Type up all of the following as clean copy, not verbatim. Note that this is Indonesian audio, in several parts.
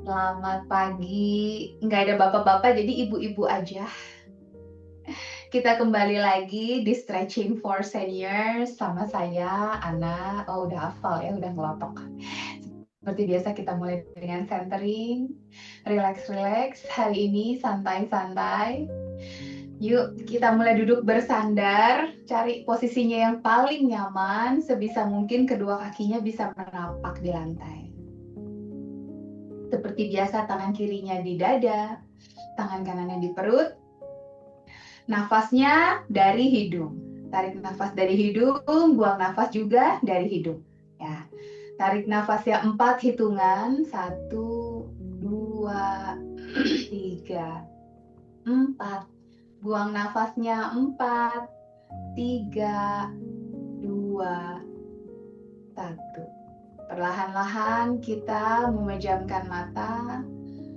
Selamat pagi. Nggak ada bapak-bapak, jadi ibu-ibu aja. Kita kembali lagi di Stretching for Seniors sama saya, Ana. Oh, udah hafal ya, udah ngelotok. Seperti biasa kita mulai dengan centering, relax-relax. Hari ini santai-santai. Yuk, kita mulai duduk bersandar, cari posisinya yang paling nyaman, sebisa mungkin kedua kakinya bisa menapak di lantai. Seperti biasa, tangan kirinya di dada, tangan kanannya di perut. Nafasnya dari hidung. Tarik nafas dari hidung, buang nafas juga dari hidung. Ya, tarik nafasnya 4 hitungan. 1, 2, 3, 4. Buang nafasnya 4, 3, 2, 1. Perlahan-lahan kita memejamkan mata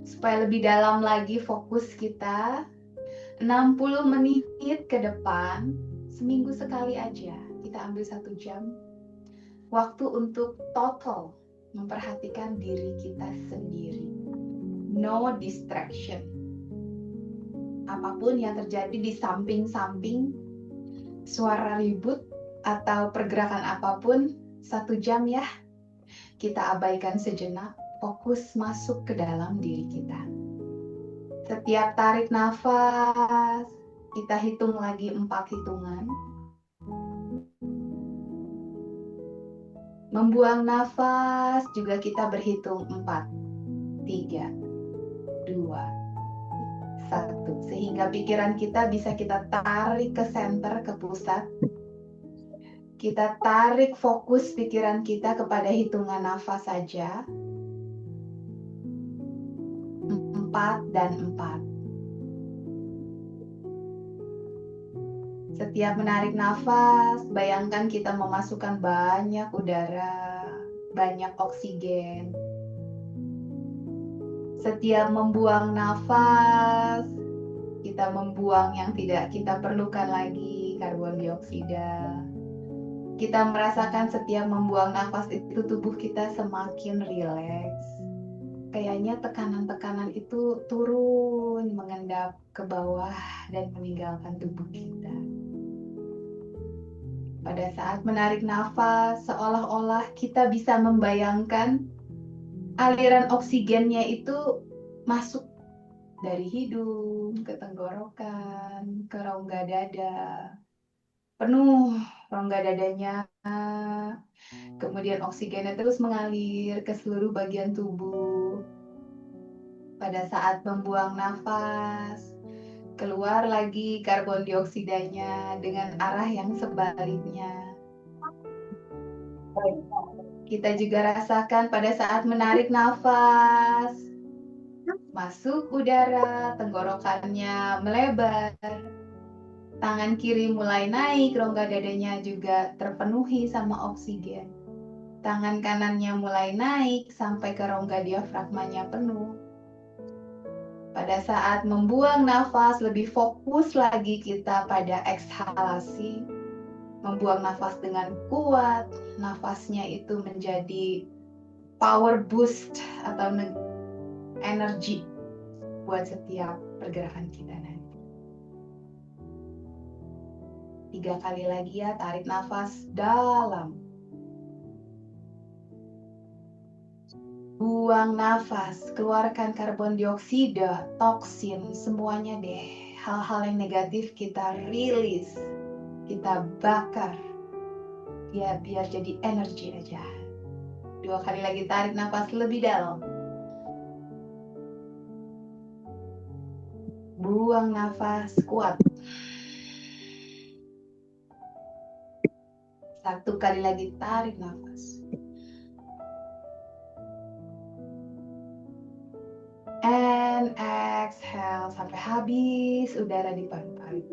supaya lebih dalam lagi fokus kita. 60 menit ke depan, seminggu sekali aja, kita ambil 1 jam. Waktu untuk total memperhatikan diri kita sendiri. No distraction. Apapun yang terjadi di samping-samping, suara ribut atau pergerakan apapun, 1 jam ya, kita abaikan sejenak, fokus masuk ke dalam diri kita. Setiap tarik nafas, kita hitung lagi 4 hitungan. Membuang nafas juga kita berhitung 4, 3, 2, 1. Sehingga pikiran kita bisa kita tarik ke center, ke pusat. Kita tarik fokus pikiran kita kepada hitungan nafas saja. 4 dan 4. Setiap menarik nafas, bayangkan kita memasukkan banyak udara, banyak oksigen. Setiap membuang nafas, kita membuang yang tidak kita perlukan lagi, karbon dioksida. Kita merasakan setiap membuang nafas itu tubuh kita semakin rileks. Kayaknya tekanan-tekanan itu turun, mengendap ke bawah dan meninggalkan tubuh kita. Pada saat menarik nafas, seolah-olah kita bisa membayangkan aliran oksigennya itu masuk dari hidung ke tenggorokan, ke rongga dada. Penuh rongga dadanya, kemudian oksigennya terus mengalir ke seluruh bagian tubuh. Pada saat membuang nafas, keluar lagi karbon dioksidanya dengan arah yang sebaliknya. Kita juga rasakan pada saat menarik nafas, masuk udara, tenggorokannya melebar. Tangan kiri mulai naik, rongga dadanya juga terpenuhi sama oksigen. Tangan kanannya mulai naik sampai ke rongga diafragmanya penuh. Pada saat membuang nafas, lebih fokus lagi kita pada ekshalasi. Membuang nafas dengan kuat, nafasnya itu menjadi power boost atau energi buat setiap pergerakan kita nanti. 3 kali lagi ya, tarik nafas dalam. Buang nafas, keluarkan karbon dioksida, toksin, semuanya deh. Hal-hal yang negatif kita rilis, kita bakar. Ya, biar jadi energi aja. 2 kali lagi tarik nafas lebih dalam. Buang nafas kuat. 1 kali lagi tarik nafas. And exhale sampai habis udara di paru-paru.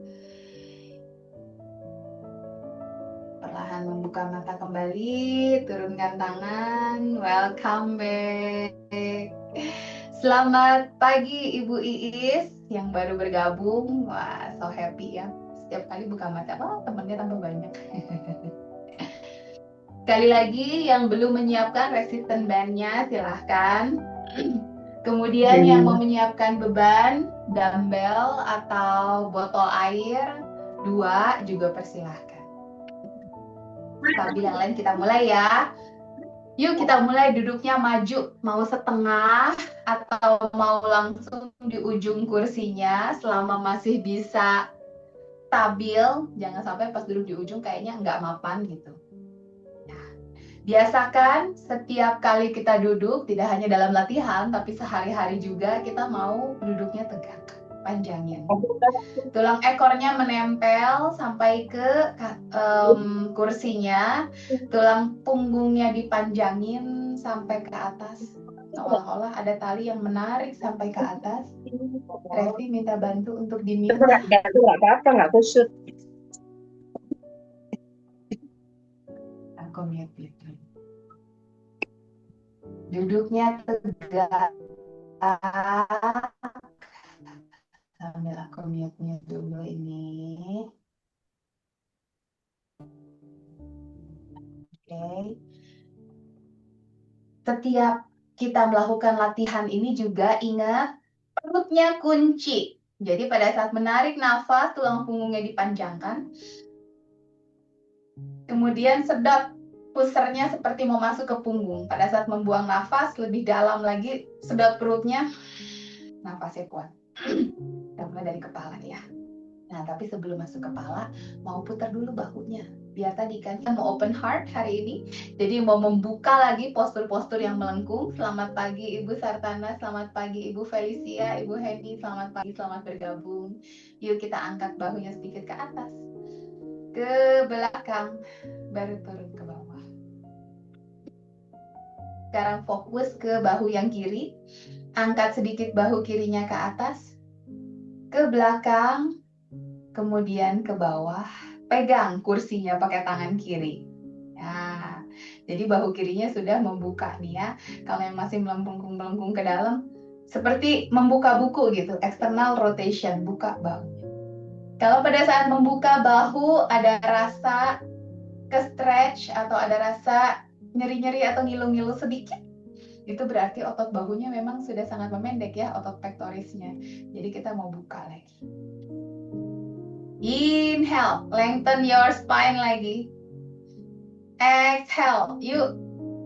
Perlahan membuka mata kembali, turunkan tangan. Welcome back. Selamat pagi Ibu Iis yang baru bergabung. Wah, so happy ya. Setiap kali buka mata, temennya tambah banyak. Sekali lagi yang belum menyiapkan resisten bandnya silahkan. Kemudian yang mau menyiapkan beban, dumbbell atau botol air, 2 juga persilahkan. Sambil yang lain kita mulai ya. Yuk kita mulai duduknya maju, mau setengah atau mau langsung di ujung kursinya selama masih bisa stabil. Jangan sampai pas duduk di ujung kayaknya nggak mapan gitu. Biasakan setiap kali kita duduk, tidak hanya dalam latihan, tapi sehari-hari juga kita mau duduknya tegak, panjangin. Tulang ekornya menempel sampai ke kursinya, tulang punggungnya dipanjangin sampai ke atas. Seolah-olah ada tali yang menarik sampai ke atas. Revi minta bantu untuk di-mute. Nggak apa-apa, nggak kusut. Aku mute gitu. Duduknya tegak. Sambil aku mute dulu ini. Oke. Setiap kita melakukan latihan ini juga ingat perutnya kunci. Jadi pada saat menarik nafas, tulang punggungnya dipanjangkan. Kemudian sedot pusernya seperti mau masuk ke punggung. Pada saat membuang nafas, lebih dalam lagi, sedot perutnya, nafasnya kuat. Kita mulai dari kepala ya. Nah, tapi sebelum masuk kepala, mau putar dulu bahunya. Biar tadi kan kita mau open heart hari ini. Jadi mau membuka lagi postur-postur yang melengkung. Selamat pagi Ibu Sartana, selamat pagi Ibu Felicia, Ibu Henny, selamat pagi, selamat bergabung. Yuk kita angkat bahunya sedikit ke atas. Ke belakang, baru turun ke bawah. Sekarang fokus ke bahu yang kiri. Angkat sedikit bahu kirinya ke atas. Ke belakang, kemudian ke bawah. Pegang kursinya pakai tangan kiri. Nah, jadi bahu kirinya sudah membuka nih ya. Kalau yang masih melengkung-melengkung ke dalam, seperti membuka buku gitu, external rotation, buka bahunya. Kalau pada saat membuka bahu ada rasa ke-stretch atau ada rasa nyeri-nyeri atau ngilu-ngilu sedikit, itu berarti otot bahunya memang sudah sangat memendek ya, otot pectorisnya. Jadi kita mau buka lagi. Inhale, lengthen your spine lagi. Exhale, yuk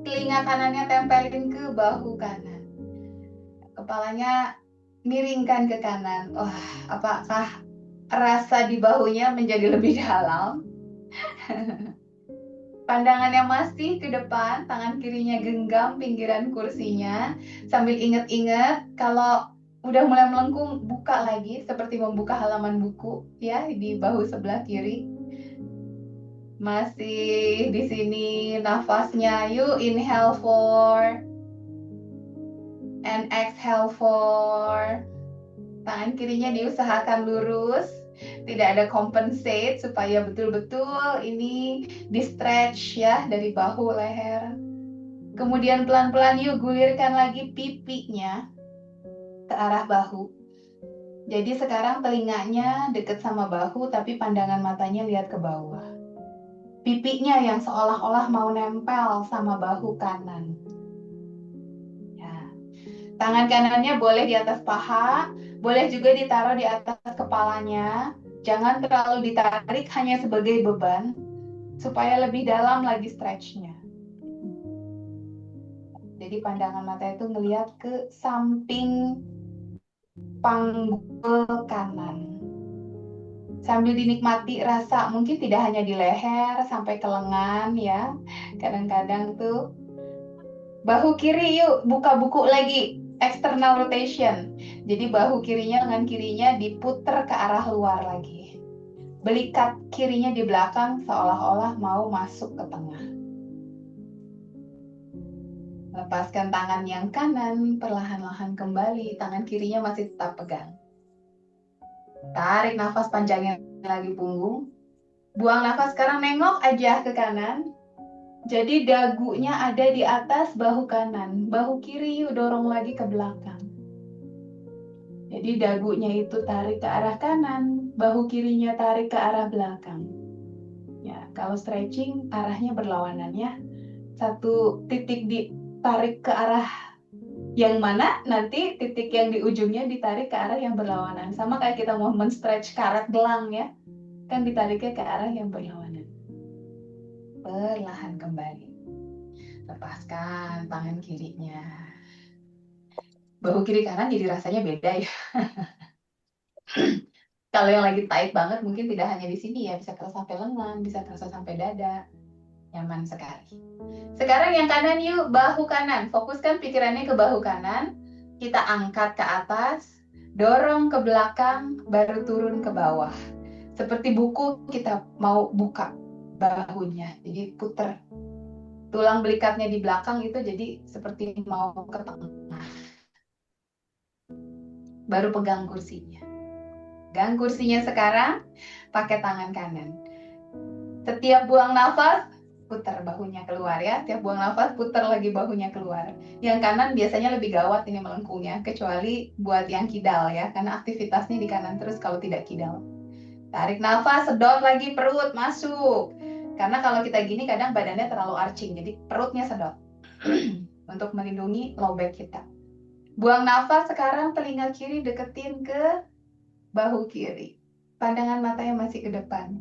telinga kanannya tempelin ke bahu kanan. Kepalanya miringkan ke kanan. Wah, apakah rasa di bahunya menjadi lebih dalam? Pandangannya masih ke depan, tangan kirinya genggam pinggiran kursinya. Sambil ingat-ingat, kalau udah mulai melengkung, buka lagi seperti membuka halaman buku ya di bahu sebelah kiri. Masih di sini nafasnya. Yuk inhale 4 and exhale 4. Tangan kirinya diusahakan lurus, tidak ada compensate supaya betul-betul ini di stretch ya dari bahu leher. Kemudian pelan-pelan yuk gulirkan lagi pipinya ke arah bahu. Jadi sekarang telinganya dekat sama bahu tapi pandangan matanya lihat ke bawah. Pipinya yang seolah-olah mau nempel sama bahu kanan. Ya. Tangan kanannya boleh di atas paha, boleh juga ditaruh di atas kepalanya. Jangan terlalu ditarik hanya sebagai beban, supaya lebih dalam lagi stretchnya. Jadi pandangan mata itu ngelihat ke samping panggul kanan. Sambil dinikmati rasa, mungkin tidak hanya di leher, sampai ke lengan ya. Kadang-kadang tuh. Bahu kiri yuk, buka buku lagi. External rotation. Jadi bahu kirinya, lengan kirinya diputer ke arah luar lagi. Belikat kirinya di belakang seolah-olah mau masuk ke tengah. Lepaskan tangan yang kanan, perlahan-lahan kembali. Tangan kirinya masih tetap pegang. Tarik nafas panjangin lagi punggung. Buang nafas sekarang, nengok aja ke kanan. Jadi dagunya ada di atas bahu kanan. Bahu kiri yuk dorong lagi ke belakang. Jadi dagunya itu tarik ke arah kanan, bahu kirinya tarik ke arah belakang. Ya, kalau stretching arahnya berlawanan ya. Satu titik ditarik ke arah Yang mana nanti titik yang di ujungnya ditarik ke arah yang berlawanan. Sama kayak kita mau men-stretch karet gelang ya, kan ditariknya ke arah yang berlawanan. Perlahan kembali. Lepaskan tangan kirinya. Bahu kiri kanan jadi rasanya beda ya. Kalau yang lagi tight banget mungkin tidak hanya di sini ya, bisa terasa sampai lengan, bisa terasa sampai dada. Nyaman sekali. Sekarang yang kanan yuk, bahu kanan. Fokuskan pikirannya ke bahu kanan. Kita angkat ke atas, dorong ke belakang, baru turun ke bawah. Seperti buku kita mau buka bahunya, jadi puter. Tulang belikatnya di belakang itu jadi seperti mau ke tengah. Baru pegang kursinya. Pegang kursinya sekarang, pakai tangan kanan. Setiap buang nafas, putar bahunya keluar ya. Setiap buang nafas, putar lagi bahunya keluar. Yang kanan biasanya lebih gawat ini melengkungnya, kecuali buat yang kidal ya, karena aktivitasnya di kanan terus kalau tidak kidal. Tarik nafas, sedot lagi perut, masuk. Karena kalau kita gini kadang badannya terlalu arching, jadi perutnya sedot. Untuk melindungi low back kita. Buang nafas sekarang, telinga kiri deketin ke bahu kiri. Pandangan matanya masih ke depan.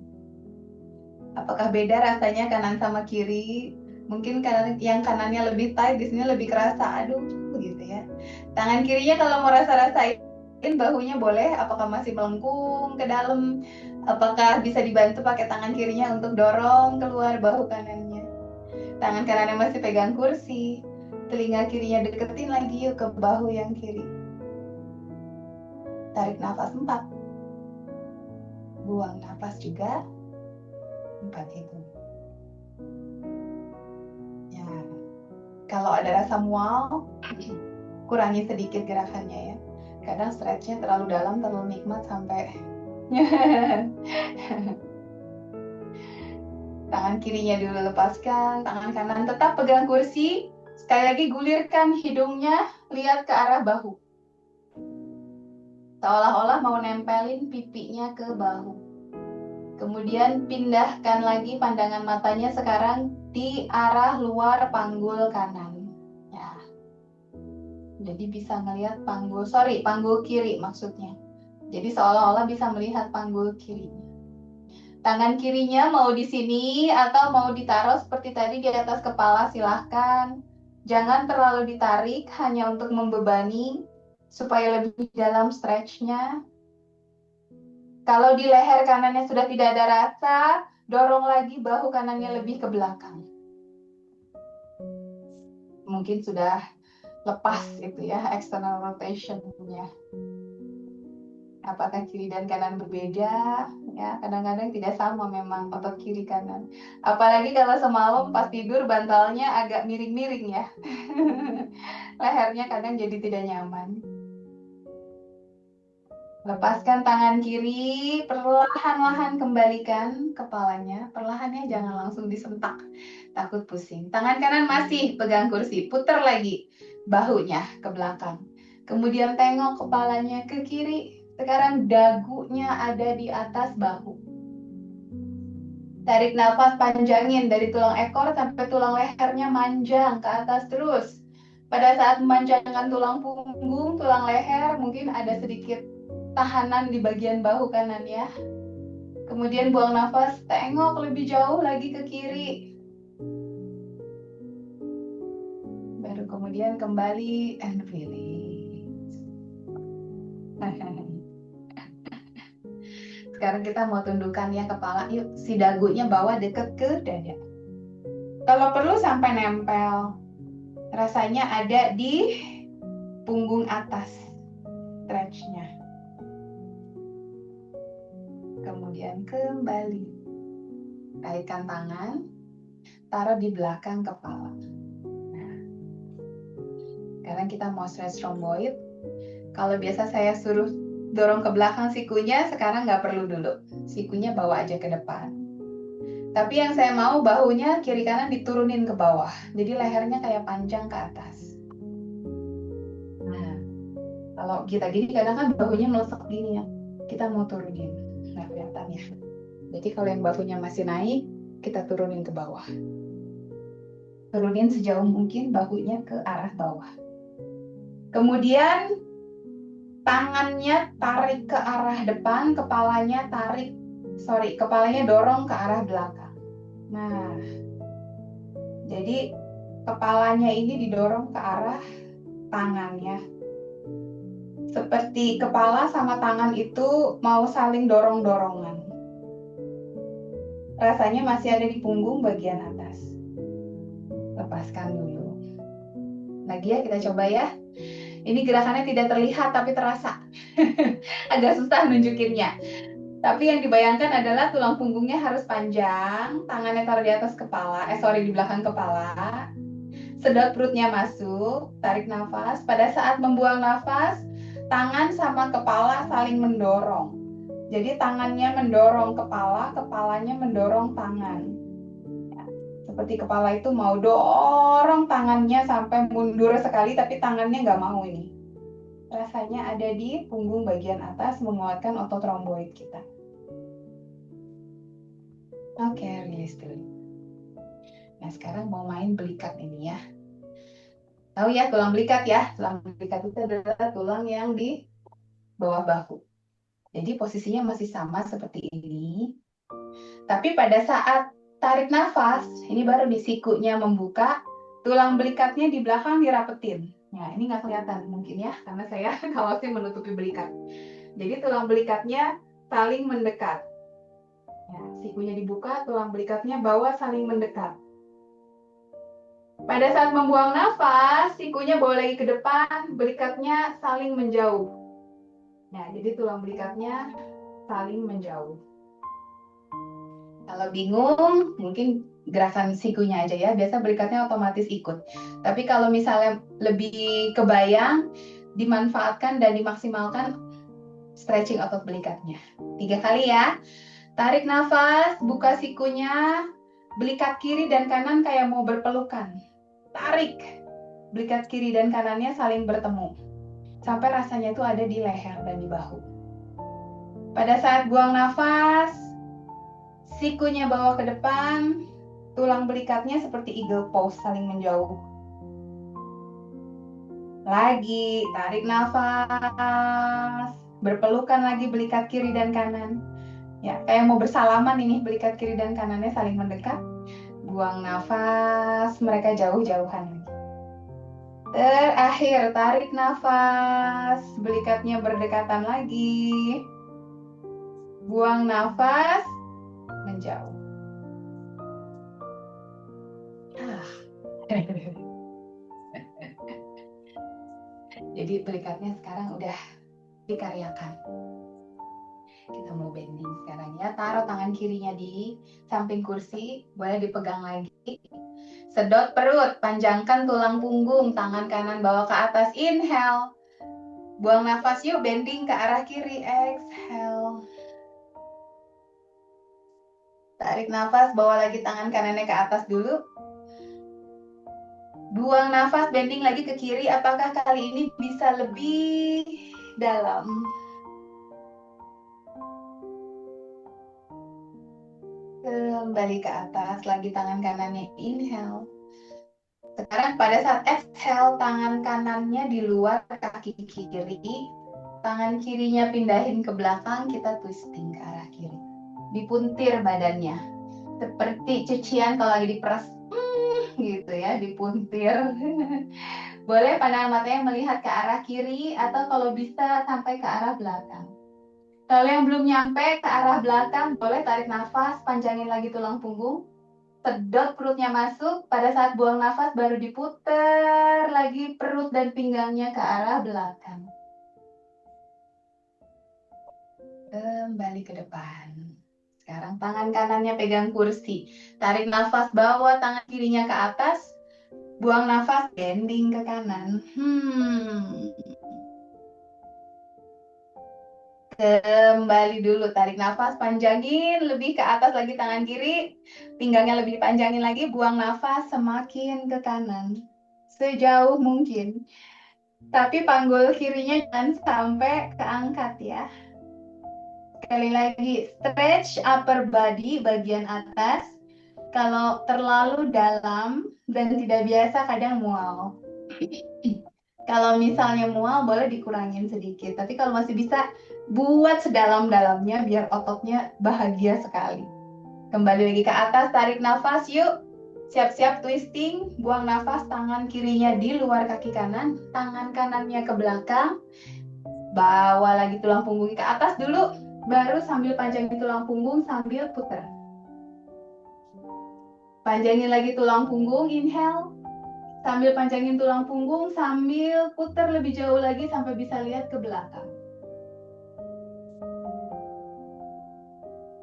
Apakah beda rasanya kanan sama kiri? Mungkin yang kanannya lebih tight, di sini lebih kerasa. Aduh, gitu ya. Tangan kirinya kalau mau rasa-rasain bahunya boleh. Apakah masih melengkung ke dalam? Apakah bisa dibantu pakai tangan kirinya untuk dorong keluar bahu kanannya? Tangan kanannya masih pegang kursi. Telinga kirinya deketin lagi yuk ke bahu yang kiri. Tarik nafas 4. Buang nafas juga 4 itu. Ya. Kalau ada rasa mual, kurangi sedikit gerakannya ya. Kadang stretchnya terlalu dalam, terlalu nikmat sampai tangan kirinya dulu lepaskan, tangan kanan tetap pegang kursi. Sekali lagi gulirkan hidungnya, lihat ke arah bahu. Seolah-olah mau nempelin pipinya ke bahu. Kemudian pindahkan lagi pandangan matanya sekarang di arah luar panggul kanan. Ya. Jadi bisa melihat panggul kiri maksudnya. Jadi seolah-olah bisa melihat panggul kirinya. Tangan kirinya mau di sini atau mau ditaruh seperti tadi di atas kepala, silahkan. Jangan terlalu ditarik, hanya untuk membebani supaya lebih dalam stretchnya. Kalau di leher kanannya sudah tidak ada rasa, dorong lagi bahu kanannya lebih ke belakang. Mungkin sudah lepas itu ya, external rotation-nya. Apakah kiri dan kanan berbeda? Ya, kadang-kadang tidak sama memang otot kiri kanan. Apalagi kalau semalam pas tidur bantalnya agak miring-miring ya. Lehernya kadang jadi tidak nyaman. Lepaskan tangan kiri, perlahan-lahan kembalikan kepalanya. Perlahannya jangan langsung disentak, takut pusing. Tangan kanan masih pegang kursi, putar lagi bahunya ke belakang. Kemudian tengok kepalanya ke kiri. Sekarang dagunya ada di atas bahu. Tarik nafas, panjangin dari tulang ekor sampai tulang lehernya manjang ke atas terus. Pada saat memanjangkan tulang punggung, tulang leher, mungkin ada sedikit tahanan di bagian bahu kanan ya. Kemudian buang nafas, tengok lebih jauh lagi ke kiri. Baru kemudian kembali and release. Sekarang kita mau tundukkan ya kepala. Yuk, si dagunya bawa deket ke dada. Kalau perlu sampai nempel. Rasanya ada di punggung atas. Stretchnya. Kemudian kembali. Kaitkan tangan. Taruh di belakang kepala. Nah, sekarang kita mau stretch rhomboid. Kalau biasa saya suruh dorong ke belakang sikunya, sekarang nggak perlu dulu. Sikunya bawa aja ke depan. Tapi yang saya mau bahunya kiri kanan diturunin ke bawah. Jadi lehernya kayak panjang ke atas. Nah, kalau kita gini kadang kan bahunya melesek gini ya. Kita mau turunin. Nggak kelihatan ya. Jadi kalau yang bahunya masih naik, kita turunin ke bawah. Turunin sejauh mungkin bahunya ke arah bawah. Kemudian tangannya tarik ke arah depan, kepalanya dorong ke arah belakang. Nah, jadi kepalanya ini didorong ke arah tangannya. Seperti kepala sama tangan itu mau saling dorong-dorongan. Rasanya masih ada di punggung bagian atas. Lepaskan dulu. Lagi ya, kita coba ya. Ini gerakannya tidak terlihat tapi terasa. Agak susah nunjukinnya. Tapi yang dibayangkan adalah tulang punggungnya harus panjang, tangannya taruh di atas kepala, di belakang kepala. Sedot perutnya masuk, tarik nafas. Pada saat membuang nafas, tangan sama kepala saling mendorong. Jadi tangannya mendorong kepala, kepalanya mendorong tangan. Ya, seperti kepala itu mau dorong tangannya sampai mundur sekali, tapi tangannya nggak mau ini. Rasanya ada di punggung bagian atas, menguatkan otot romboid kita. Oke, rilis dulu. Nah, sekarang mau main belikat ini ya. Tahu ya tulang belikat ya? Tulang belikat itu adalah tulang yang di bawah bahu. Jadi posisinya masih sama seperti ini. Tapi pada saat tarik nafas, ini baru di sikunya membuka, tulang belikatnya di belakang dirapetin. Nah, ini nggak kelihatan mungkin ya, karena saya kaosnya menutupi belikat. Jadi tulang belikatnya saling mendekat. Ya, sikunya dibuka, tulang belikatnya bawah saling mendekat. Pada saat membuang nafas, sikunya bawa lagi ke depan, belikatnya saling menjauh. Nah, jadi tulang belikatnya saling menjauh. Kalau bingung, mungkin gerakan sikunya aja ya. Biasa belikatnya otomatis ikut. Tapi kalau misalnya lebih kebayang, dimanfaatkan dan dimaksimalkan stretching otot belikatnya. 3 kali ya. Tarik nafas, buka sikunya, belikat kiri dan kanan kayak mau berpelukan. Tarik, belikat kiri dan kanannya saling bertemu. Sampai rasanya itu ada di leher dan di bahu. Pada saat buang nafas, sikunya bawa ke depan, tulang belikatnya seperti eagle pose saling menjauh. Lagi, tarik nafas, berpelukan lagi belikat kiri dan kanan. Ya, kayak mau bersalaman ini, belikat kiri dan kanannya saling mendekat. Buang nafas, mereka jauh-jauhan lagi. Terakhir, tarik nafas, belikatnya berdekatan lagi. Buang nafas, menjauh. Jadi belikatnya sekarang udah dikaryakan. Kita mau bending sekarang ya. Taruh tangan kirinya di samping kursi, boleh dipegang lagi. Sedot perut, panjangkan tulang punggung, tangan kanan bawa ke atas. Inhale. Buang nafas yuk, bending ke arah kiri. Exhale. Tarik nafas, bawa lagi tangan kanannya ke atas dulu. Buang nafas, bending lagi ke kiri. Apakah kali ini bisa lebih dalam? Kembali ke atas, lagi tangan kanannya. Inhale. Sekarang pada saat exhale, tangan kanannya di luar kaki kiri. Tangan kirinya pindahin ke belakang, kita twisting ke arah kiri. Dipuntir badannya. Seperti cucian kalau lagi diperas. Gitu ya, dipuntir. Boleh pandangan matanya melihat ke arah kiri atau kalau bisa sampai ke arah belakang. Kalau yang belum nyampe ke arah belakang, boleh tarik nafas, panjangin lagi tulang punggung. Sedot perutnya masuk, pada saat buang nafas baru diputar lagi perut dan pinggangnya ke arah belakang. Kembali ke depan. Sekarang tangan kanannya pegang kursi. Tarik nafas, bawa tangan kirinya ke atas. Buang nafas, bending ke kanan. Kembali dulu, tarik nafas, panjangin, lebih ke atas lagi tangan kiri, pinggangnya lebih panjangin lagi, buang nafas semakin ke kanan, sejauh mungkin. Tapi panggul kirinya jangan sampai keangkat ya. Sekali lagi, stretch upper body bagian atas. Kalau terlalu dalam dan tidak biasa kadang mual. Kalau misalnya mual boleh dikurangin sedikit, tapi kalau masih bisa buat sedalam-dalamnya biar ototnya bahagia sekali. Kembali lagi ke atas, tarik nafas yuk. Siap-siap twisting, buang nafas, tangan kirinya di luar kaki kanan, tangan kanannya ke belakang. Bawa lagi tulang punggung ke atas dulu, baru sambil panjangin tulang punggung sambil putar. Panjangin lagi tulang punggung, inhale. Sambil panjangin tulang punggung, sambil putar lebih jauh lagi sampai bisa lihat ke belakang.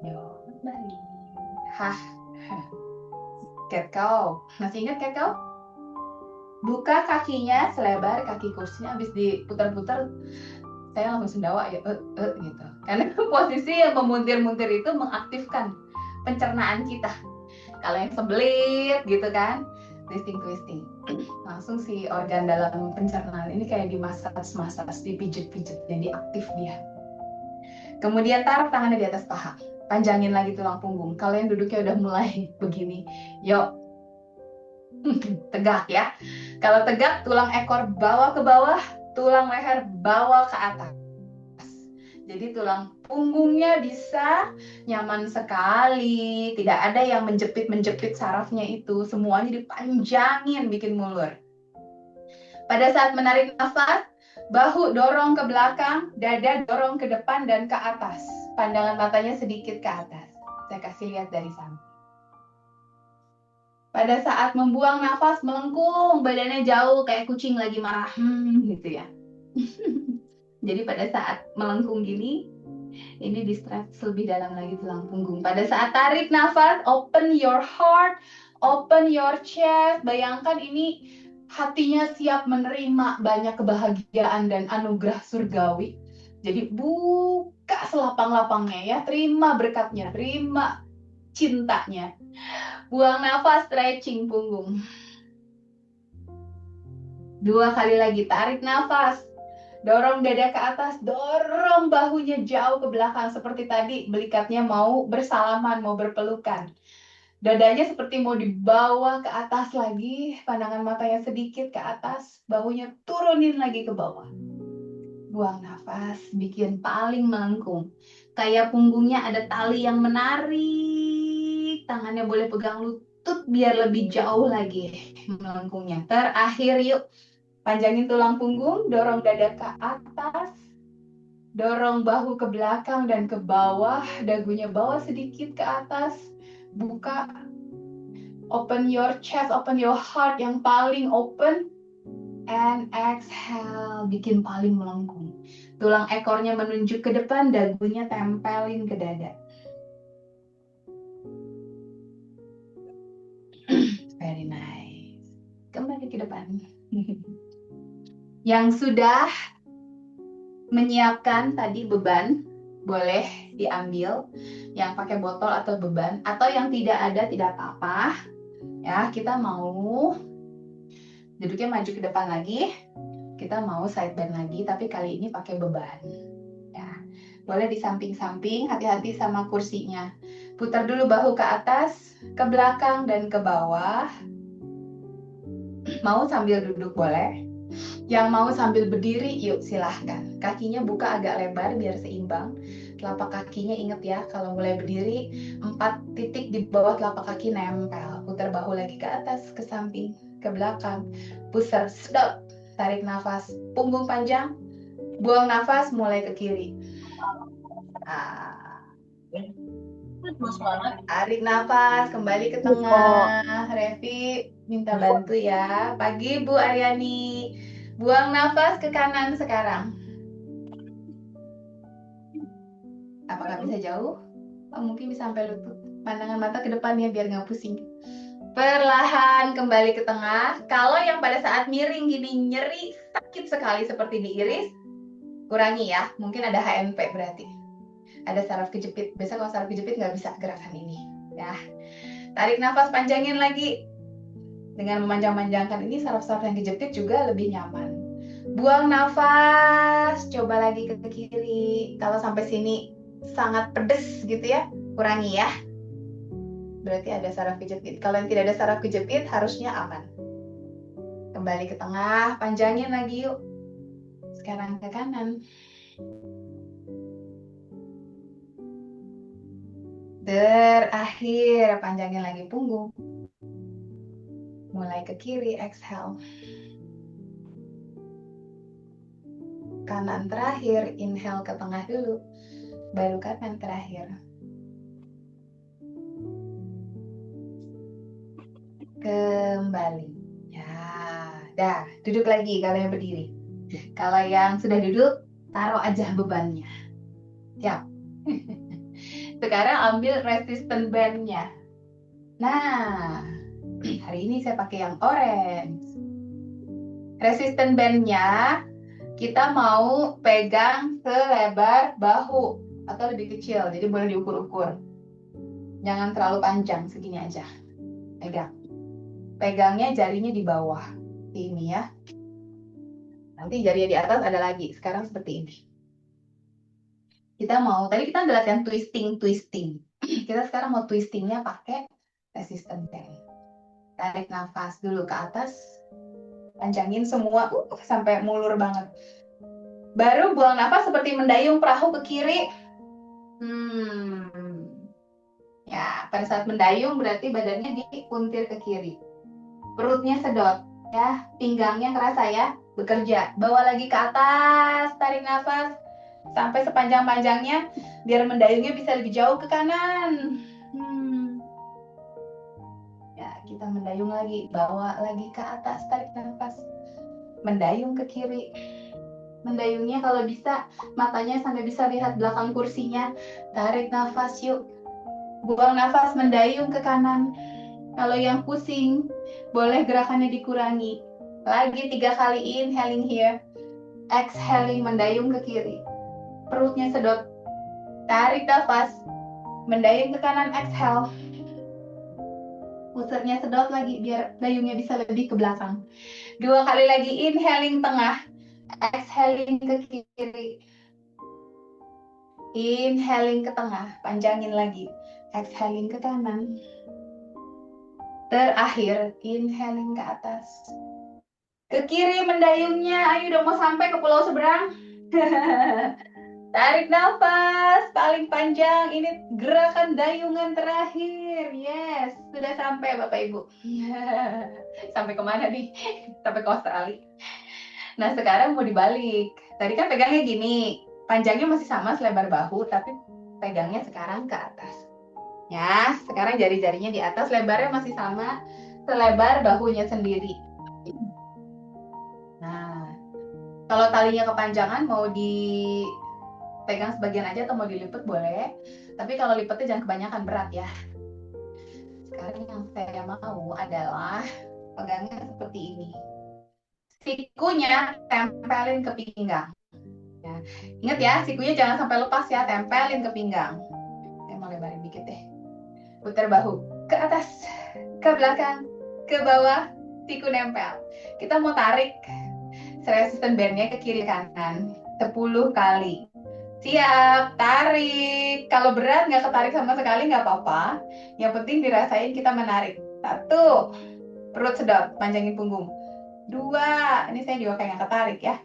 Yo, kembali. Hah. Cat cow. Masih ingat cat cow? Buka kakinya selebar kaki kursinya, habis diputar-putar saya langsung sendawa ya, gitu. Karena posisi yang memuntir-muntir itu mengaktifkan pencernaan kita. Kalau yang sebelit gitu kan, twisting, langsung si organ dalam pencernaan ini kayak dimasas, dipijit-pijit, jadi aktif dia. Kemudian taruh tangannya di atas paha, panjangin lagi tulang punggung. Kalau yang duduknya udah mulai begini, yuk tegak ya. Kalau tegak, tulang ekor bawa ke bawah, tulang leher bawa ke atas. Jadi tulang punggungnya bisa nyaman sekali, tidak ada yang menjepit sarafnya itu, semuanya dipanjangin bikin mulur. Pada saat menarik nafas, bahu dorong ke belakang, dada dorong ke depan dan ke atas. Pandangan matanya sedikit ke atas. Saya kasih lihat dari samping. Pada saat membuang nafas, melengkung, badannya jauh kayak kucing lagi marah, gitu ya. Jadi pada saat melengkung gini, ini di-stretch lebih dalam lagi tulang punggung. Pada saat tarik nafas, open your heart, open your chest. Bayangkan ini hatinya siap menerima banyak kebahagiaan dan anugerah surgawi. Jadi buka selapang-lapangnya ya, terima berkatnya, terima cintanya. Buang nafas, stretching punggung. 2 kali lagi, tarik nafas. Dorong dada ke atas, dorong bahunya jauh ke belakang. Seperti tadi, belikatnya mau bersalaman, mau berpelukan. Dadanya seperti mau dibawa ke atas lagi, pandangan matanya sedikit ke atas, bahunya turunin lagi ke bawah. Buang nafas, bikin paling melengkung. Kayak punggungnya ada tali yang menarik, tangannya boleh pegang lutut biar lebih jauh lagi melengkungnya. Terakhir yuk. Panjangin tulang punggung, dorong dada ke atas, dorong bahu ke belakang dan ke bawah, dagunya bawa sedikit ke atas, buka, open your chest, open your heart yang paling open, and exhale, bikin paling melengkung. Tulang ekornya menunjuk ke depan, dagunya tempelin ke dada. Very nice. Kembali ke depan. Yang sudah menyiapkan tadi beban, boleh diambil. Yang pakai botol atau beban, atau yang tidak ada tidak apa-apa. Ya, kita mau duduknya maju ke depan lagi. Kita mau side bend lagi, tapi kali ini pakai beban. Ya, boleh di samping-samping, hati-hati sama kursinya. Putar dulu bahu ke atas, ke belakang dan ke bawah. Mau sambil duduk boleh. Yang mau sambil berdiri, yuk silahkan. Kakinya buka agak lebar biar seimbang. Telapak kakinya ingat ya, kalau mulai berdiri, 4 titik di bawah telapak kaki nempel. Putar bahu lagi ke atas, ke samping, ke belakang. Putar, stop. Tarik nafas, punggung panjang. Buang nafas, mulai ke kiri. Tarik nafas, kembali ke tengah. Revi minta bantu ya. Pagi Bu Aryani. Buang nafas ke kanan sekarang. Apakah bisa jauh? Oh, mungkin bisa sampai lutut. Pandangan mata ke depannya biar nggak pusing. Perlahan kembali ke tengah. Kalau yang pada saat miring gini nyeri sakit sekali seperti di iris, kurangi ya. Mungkin ada HMP berarti. Ada saraf kejepit. Biasa kalau saraf kejepit nggak bisa gerakan ini. Ya. Tarik nafas, panjangin lagi. Dengan memanjang-manjangkan ini, saraf-saraf yang kejepit juga lebih nyaman. Buang nafas, coba lagi ke kiri. Kalau sampai sini sangat pedes gitu ya, kurangi ya. Berarti ada saraf kejepit. Kalau yang tidak ada saraf kejepit, harusnya aman. kembali ke tengah, panjangin lagi yuk. Sekarang ke kanan. Terakhir, panjangin lagi punggung. Mulai ke kiri, exhale. Kanan terakhir, inhale ke tengah dulu. Baru kanan terakhir. Kembali. Ya, dah, duduk lagi kalau yang berdiri. Kalau yang sudah duduk, taruh aja bebannya. Siap. Sekarang ambil resistance band-nya. Nah, hari ini saya pakai yang orange. Resistance band-nya kita mau pegang selebar bahu atau lebih kecil, jadi boleh diukur-ukur. Jangan terlalu panjang, segini aja. Pegang. Pegangnya jarinya di bawah. Ini ya. Nanti jarinya di atas ada lagi. Sekarang seperti ini. Tadi kita udah latihan twisting. Kita sekarang mau twistingnya pakai resistance band. Tarik nafas dulu ke atas. Panjangin semua sampai mulur banget. Baru buang nafas seperti mendayung perahu ke kiri. Ya, pada saat mendayung berarti badannya dipuntir ke kiri. Perutnya sedot, ya. Pinggangnya kerasa ya, bekerja. Bawa lagi ke atas, tarik nafas sampai sepanjang-panjangnya biar mendayungnya bisa lebih jauh ke kanan. Ya, kita mendayung lagi, bawa lagi ke atas, tarik nafas. Mendayung ke kiri. Mendayungnya kalau bisa matanya sampai bisa lihat belakang kursinya. Tarik nafas yuk. Buang nafas, mendayung ke kanan. Kalau yang pusing, boleh gerakannya dikurangi. Lagi 3 kali inhaling here. Exhaling, mendayung ke kiri. Perutnya sedot. Tarik nafas. Mendayung ke kanan, exhale. Pusatnya sedot lagi biar dayungnya bisa lebih ke belakang. 2 kali lagi inhaling tengah. Exhaling ke kiri. Inhaling ke tengah. Panjangin lagi. Exhaling ke kanan. Terakhir, inhaling ke atas. Ke kiri mendayungnya. Ayo udah mau sampai ke pulau seberang. Tarik nafas paling panjang. Ini gerakan dayungan terakhir. Yes, sudah sampai Bapak Ibu. Sampai kemana nih? Sampai ke Australia. Nah, sekarang mau dibalik. Tadi kan pegangnya gini. Panjangnya masih sama selebar bahu, tapi pegangnya sekarang ke atas. Ya, sekarang jari-jarinya di atas, lebarnya masih sama selebar bahunya sendiri. Nah, kalau talinya kepanjangan mau dipegang sebagian aja atau mau dilipet boleh. Tapi kalau lipetnya jangan kebanyakan, berat ya. Sekarang yang saya mau adalah pegangnya seperti ini. Sikunya tempelin ke pinggang. Ya. Ingat ya, sikunya jangan sampai lepas ya, tempelin ke pinggang. Saya mau lebarin dikit deh. Putar bahu ke atas, ke belakang, ke bawah, siku nempel. Kita mau tarik resistance band-nya ke kiri kanan 10 kali. Siap, tarik. Kalau berat nggak ketarik sama sekali nggak apa-apa. Yang penting dirasain kita menarik. 1, perut sedot, panjangin punggung. 2, ini saya juga kayak nggak ketarik ya.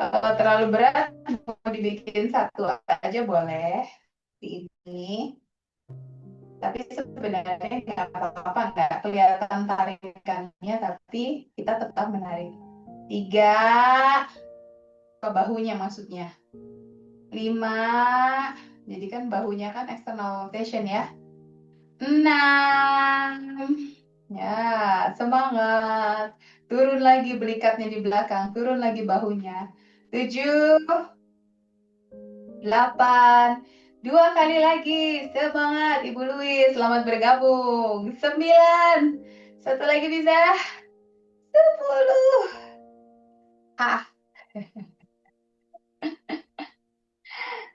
Kalau terlalu berat, mau dibikin 1 aja boleh. Ini. Tapi sebenarnya nggak apa-apa, nggak kelihatan tarikannya, tapi kita tetap menarik. 3, ke bahunya maksudnya. 5, jadi kan bahunya kan external rotation ya. 6, ya semangat. Turun lagi belikatnya di belakang, turun lagi bahunya. 7, 8, 2 kali lagi. Semangat Ibu Louis, selamat bergabung. 9, 1 lagi bisa. 10.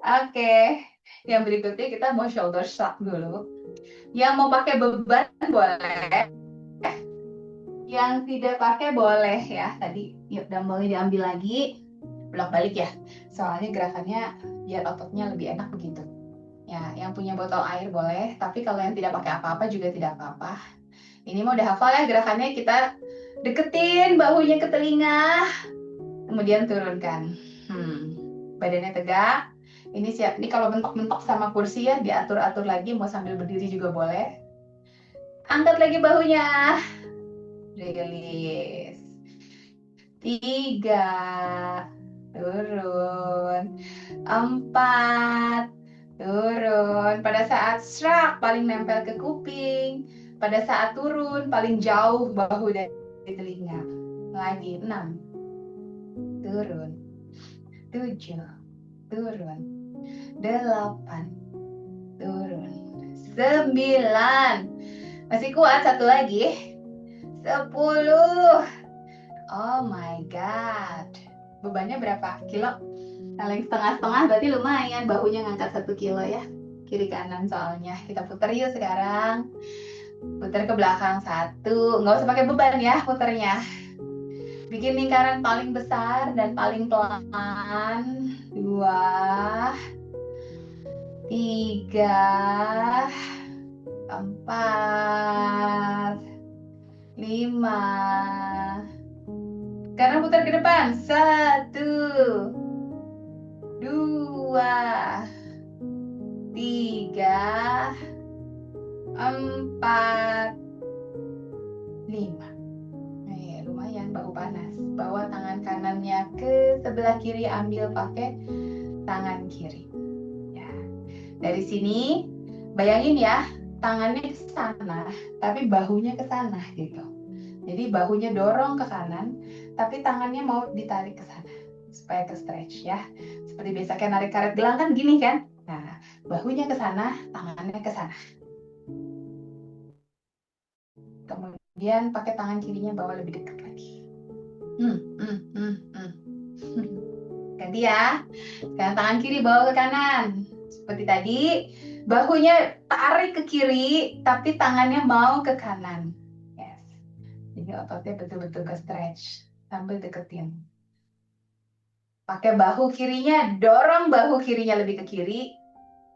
Oke. Yang berikutnya kita mau shoulder shrug dulu. Yang mau pakai beban boleh. Yang tidak pakai boleh ya. Tadi yuk dumbbellnya diambil lagi. Bolak balik ya. Soalnya gerakannya biar ototnya lebih enak begitu. Ya, yang punya botol air boleh. Tapi kalau yang tidak pakai apa-apa juga tidak apa-apa. Ini mau udah hafal ya gerakannya, kita Deketin bahunya ke telinga, kemudian turunkan. Badannya tegak. Ini siap. Ini kalau mentok-mentok sama kursi ya, diatur-atur lagi. Mau sambil berdiri juga boleh. Angkat lagi bahunya. Rilis. 3. Turun. 4. Turun. Pada saat strak paling nempel ke kuping. Pada saat turun paling jauh bahu dari telinga. Lagi 6. Turun. 7. Turun. 8. Turun. 9. Masih kuat, satu lagi. 10. Oh my god. Bebannya berapa kilo? Kalau yang setengah-setengah berarti lumayan. Bahunya ngangkat 1 kilo ya. Kiri kanan soalnya. Kita putar yuk sekarang. Putar ke belakang 1. Nggak usah pakai beban ya putarnya. Bikin lingkaran paling besar dan paling pelan. 2. 3. 4. 5. Sekarang putar ke depan. 1. 2. 3. 4. 5. Lumayan bahu panas. Bawa tangan kanannya ke sebelah kiri, ambil pakai tangan kiri. Ya. Dari sini bayangin ya, tangannya ke sana, tapi bahunya ke sana gitu. Jadi bahunya dorong ke kanan, tapi tangannya mau ditarik ke sana supaya ke stretch ya. Seperti biasa kayak narik karet gelang kan gini kan. Nah, bahunya ke sana, tangannya ke sana. Kemudian pakai tangan kirinya bawa lebih dekat lagi. Ganti ya. Sekarang tangan kiri bawa ke kanan. Seperti tadi, bahunya tarik ke kiri, tapi tangannya mau ke kanan. Yes. Jadi ototnya betul-betul ke stretch sambil deketin. Pakai bahu kirinya, dorong bahu kirinya lebih ke kiri,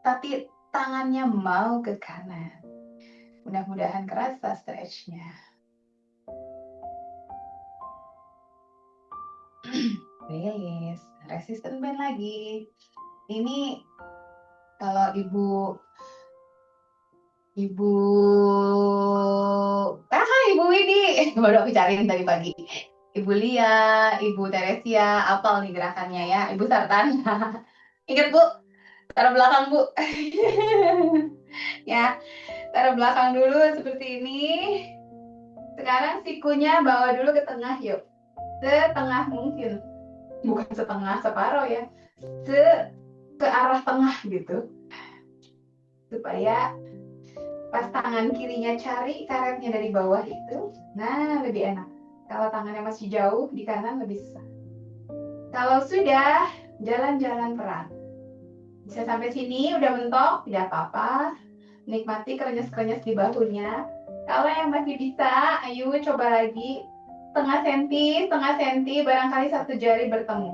tapi tangannya mau ke kanan. Mudah-mudahan kerasa stretchnya. Rilis, resistant band lagi. Ini kalau ibu Ibu Widi baru aku cariin tadi pagi. Ibu Lia, Ibu Teresia, apal nih gerakannya ya. Ibu Sartan. Ingat Bu, taruh belakang Bu. Ya, taruh belakang dulu seperti ini. Sekarang sikunya bawa dulu ke tengah yuk. Setengah mungkin. Bukan setengah, separuh ya. Ke arah tengah gitu. Supaya pas tangan kirinya cari karetnya dari bawah itu, nah lebih enak. Kalau tangannya masih jauh di kanan lebih susah. Kalau sudah, jalan-jalan peran. Bisa sampai sini, udah mentok, tidak apa-apa. Nikmati krenyes-krenyes di bahunya. Kalau yang masih bisa, ayo coba lagi. Setengah senti, barangkali 1 jari bertemu.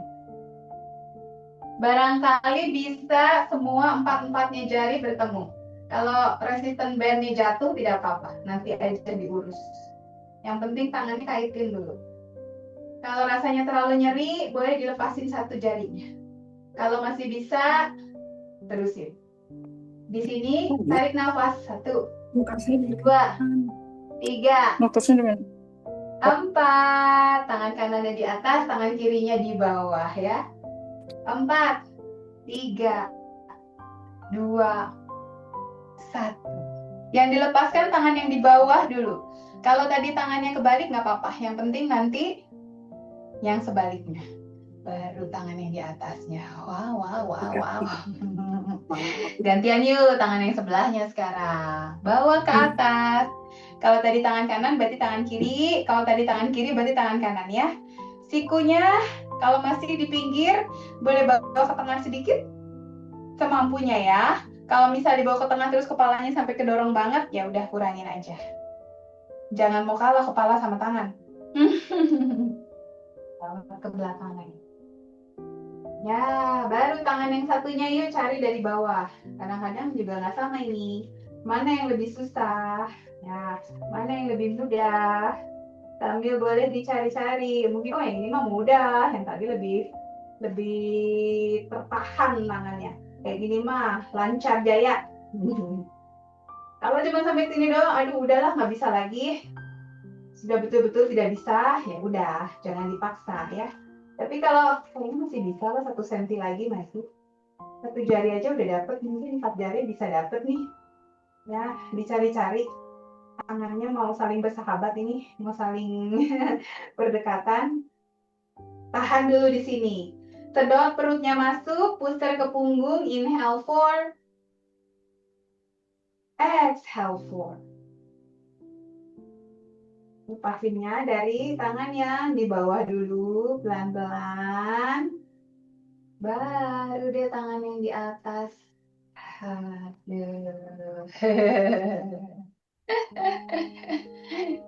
Barangkali bisa semua 4-4-nya jari bertemu. Kalau resistant bandnya jatuh tidak apa-apa, nanti aja diurus. Yang penting tangannya kaitin dulu. Kalau rasanya terlalu nyeri, boleh dilepasin 1 jarinya. Kalau masih bisa, terusin. Di sini tarik nafas 1, 2, 3, 4. Tangan kanannya di atas, tangan kirinya di bawah ya. 4, 3, 2, 1. Yang dilepaskan tangan yang di bawah dulu. Kalau tadi tangannya kebalik nggak apa-apa. Yang penting nanti yang sebaliknya. Baru tangan yang di atasnya. Wow. Gantian yuk tangan yang sebelahnya sekarang. Bawa ke atas. Kalau tadi tangan kanan berarti tangan kiri. Kalau tadi tangan kiri berarti tangan kanan ya. Sikunya kalau masih di pinggir boleh bawa ke tengah sedikit. Semampunya ya. Kalau misal dibawa ke tengah terus kepalanya sampai kedorong banget, ya udah kurangin aja. Jangan mau kalah kepala sama tangan. Ke belakang lagi. Ya, baru tangan yang satunya yuk cari dari bawah. Kadang-kadang juga nggak sama ini. Mana yang lebih susah? Ya, mana yang lebih mudah? Sambil boleh dicari-cari. Mungkin oh yang ini mah mudah, yang tadi lebih lebih tertahan tangannya. Kayak gini mah lancar jaya. Kalau cuma sampai sini doang, aduh udahlah nggak bisa lagi. Sudah betul-betul tidak bisa, ya udah jangan dipaksa ya. Tapi kalau kayaknya masih bisa lah 1 senti lagi masih. 1 jari aja udah dapet, mungkin 4 jari bisa dapet nih. Ya dicari-cari tangannya mau saling bersahabat ini, mau saling berdekatan. Tahan dulu di sini. Sedot perutnya masuk, puster ke punggung, inhale 4, exhale 4. Lepasinnya dari tangan yang di bawah dulu, pelan-pelan. Baru deh tangan yang di atas. Aduh.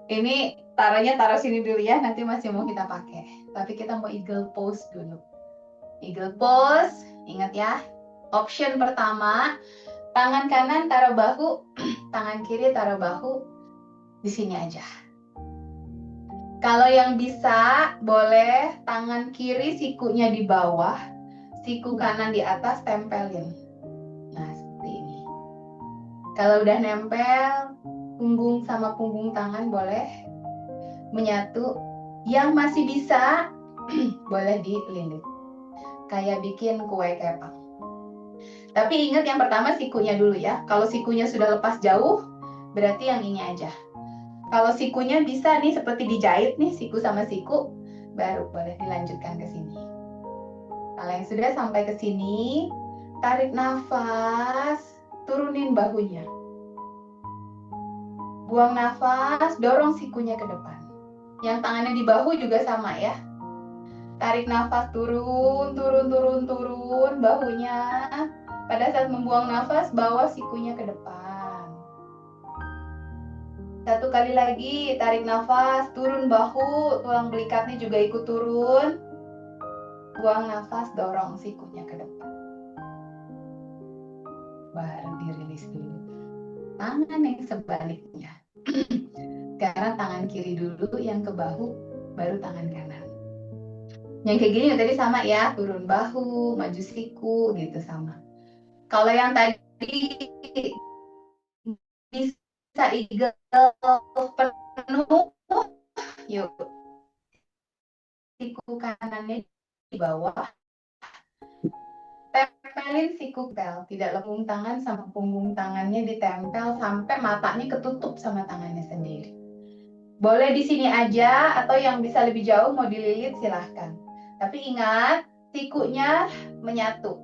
Ini taruh sini dulu ya, nanti masih mau kita pakai. Tapi kita mau eagle pose dulu. Eagle pose, ingat ya. Option pertama, tangan kanan taruh bahu, tangan kiri taruh bahu, di sini aja. Kalau yang bisa, boleh tangan kiri sikunya di bawah, siku kanan di atas, tempelin. Nah, seperti ini. Kalau udah nempel, punggung sama punggung tangan boleh menyatu. Yang masih bisa, boleh dililit. Kayak bikin kue kepang. Tapi ingat yang pertama sikunya dulu ya. Kalau sikunya sudah lepas jauh, berarti yang ini aja. Kalau sikunya bisa nih seperti dijahit nih, siku sama siku, baru boleh dilanjutkan ke sini. Kalau yang sudah sampai ke sini, tarik nafas, turunin bahunya. Buang nafas, dorong sikunya ke depan. Yang tangannya di bahu juga sama ya. Tarik nafas, turun, turun, turun, turun bahunya. Pada saat membuang nafas, bawa sikunya ke depan. 1 kali lagi, tarik nafas, turun bahu, tulang belikatnya juga ikut turun. Buang nafas, dorong sikunya ke depan. Baru dirilis dulu. Tangan yang sebaliknya. Sekarang tangan kiri dulu, yang ke bahu, baru tangan kanan. Yang kayak gini tadi sama ya, turun bahu, maju siku, gitu sama. Kalau yang tadi bisa eagle penuh, yuk. Siku kanannya di bawah, tempelin siku pel, tidak lengkung tangan sama punggung tangannya ditempel sampai matanya ketutup sama tangannya sendiri. Boleh di sini aja atau yang bisa lebih jauh mau dililit silahkan. Tapi ingat sikunya menyatu.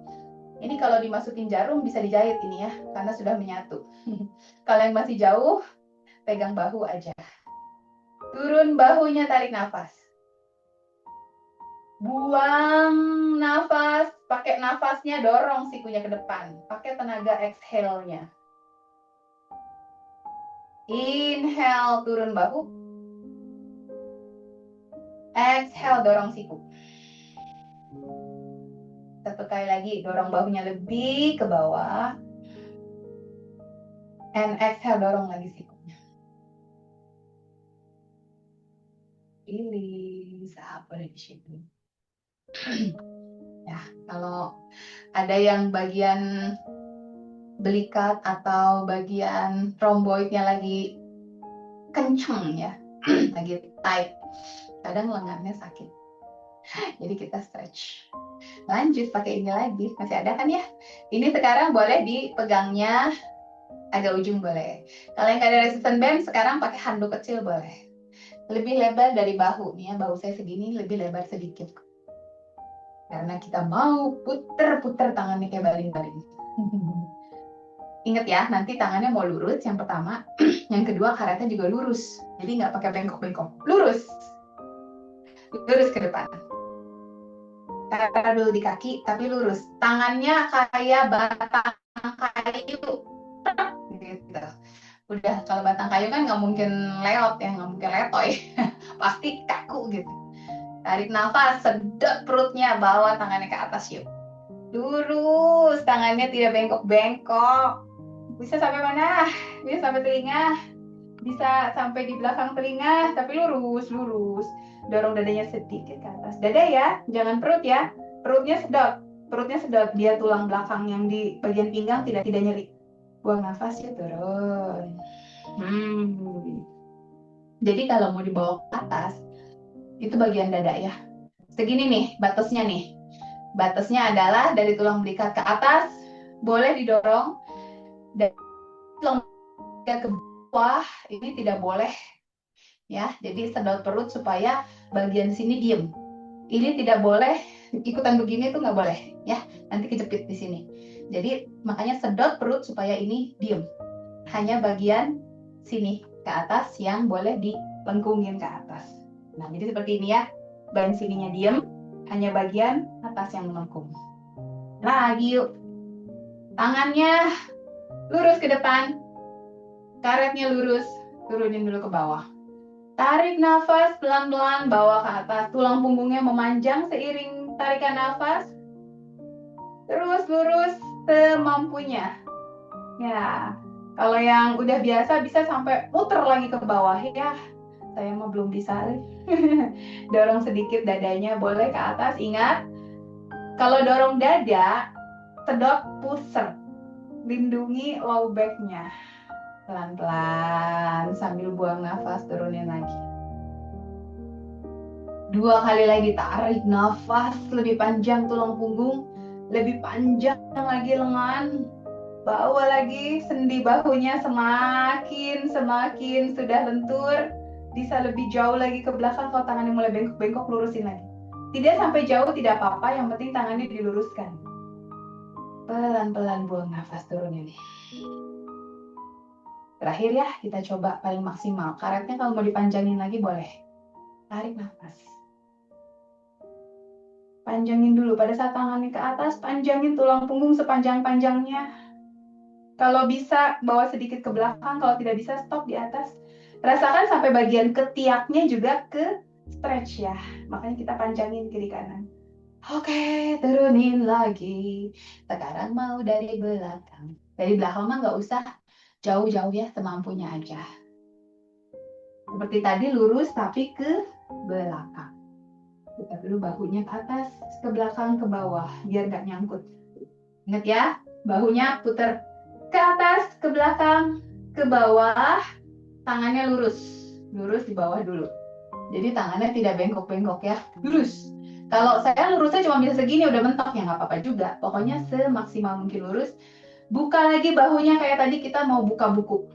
Ini kalau dimasukin jarum bisa dijahit ini ya, karena sudah menyatu. Kalau yang masih jauh, pegang bahu aja. Turun bahunya, tarik nafas. Buang nafas, pakai nafasnya dorong sikunya ke depan. Pakai tenaga exhale-nya. Inhale, turun bahu. Exhale, dorong siku. 1 kali lagi, dorong bahunya lebih ke bawah. And exhale, dorong lagi sikunya. Release, boleh di situ. Ya, kalau ada yang bagian belikat atau bagian rhomboidnya lagi kenceng ya, lagi tight, kadang lengannya sakit. Jadi kita stretch. Lanjut pakai ini lagi, masih ada kan ya? Ini sekarang boleh dipegangnya agak ujung boleh. Kalau yang ada resistance band sekarang pakai handuk kecil boleh. Lebih lebar dari bahu nih ya, bahu saya segini, lebih lebar sedikit. Karena kita mau puter-puter tangannya kayak baling-baling. Ingat ya, nanti tangannya mau lurus yang pertama, yang kedua karetnya juga lurus. Jadi nggak pakai bengkok-bengkok, lurus. Lurus ke depan. Taruh dulu di kaki, tapi lurus. Tangannya kayak batang kayu. Gitu. Udah, kalau batang kayu kan nggak mungkin leot ya, nggak mungkin letoy. Pasti kaku gitu. Tarik nafas, sedot perutnya, bawa tangannya ke atas yuk. Lurus, tangannya tidak bengkok-bengkok. Bisa sampai mana? Bisa sampai telinga. bisa sampai di belakang telinga, tapi lurus. Dorong dadanya sedikit ke atas. Dada ya, jangan perut ya. Perutnya sedot. Dia tulang belakang yang di bagian pinggang tidak nyeri. Buang nafas ya, turun. Jadi kalau mau dibawa ke atas, itu bagian dada ya. Segini nih, batasnya nih. Batasnya adalah dari tulang belikat ke atas, boleh didorong. Dan tulang belikat ke bawah, ini tidak boleh. Ya, jadi sedot perut supaya bagian sini diem. Ini tidak boleh, ikutan begini tuh nggak boleh. Ya, nanti kejepit di sini. Jadi makanya sedot perut supaya ini diem. Hanya bagian sini ke atas yang boleh dilengkungin ke atas. Nah, jadi seperti ini ya. Bagian sininya diem, hanya bagian atas yang melengkung. Lagi yuk. Tangannya lurus ke depan. Karetnya lurus. Turunin dulu ke bawah. Tarik nafas pelan-pelan, bawa ke atas. Tulang punggungnya memanjang seiring tarikan nafas. Terus lurus semampunya. Ya, kalau yang udah biasa bisa sampai muter lagi ke bawah ya. Saya mah belum bisa. Dorong sedikit dadanya, boleh ke atas. Ingat, kalau dorong dada, sedot pusar. Lindungi low back-nya. Pelan-pelan sambil buang nafas, turunin lagi. 2 kali lagi, tarik nafas lebih panjang tulang punggung, lebih panjang lagi lengan. Bawa lagi sendi bahunya semakin sudah lentur, bisa lebih jauh lagi ke belakang. Kalau tangannya mulai bengkok-bengkok, lurusin lagi. Tidak sampai jauh, tidak apa-apa, yang penting tangannya diluruskan. Pelan-pelan buang nafas, turunin nih. Terakhir ya, kita coba paling maksimal. Karetnya kalau mau dipanjangin lagi boleh. Tarik nafas. Panjangin dulu. Pada saat tangannya ke atas, panjangin tulang punggung sepanjang-panjangnya. Kalau bisa, bawa sedikit ke belakang. Kalau tidak bisa, stop di atas. Rasakan sampai bagian ketiaknya juga ke stretch ya. Makanya kita panjangin kiri kanan. Oke, turunin lagi. Sekarang mau dari belakang. Dari belakang mah nggak usah jauh-jauh ya, semampunya aja. Seperti tadi lurus tapi ke belakang. Putar dulu bahunya ke atas, ke belakang, ke bawah, biar nggak nyangkut. Ingat ya, bahunya putar ke atas, ke belakang, ke bawah, tangannya lurus. Lurus di bawah dulu. Jadi tangannya tidak bengkok-bengkok ya, lurus. Kalau saya lurusnya cuma bisa segini, udah mentok ya nggak apa-apa juga. Pokoknya semaksimal mungkin lurus. Buka lagi bahunya kayak tadi kita mau buka buku.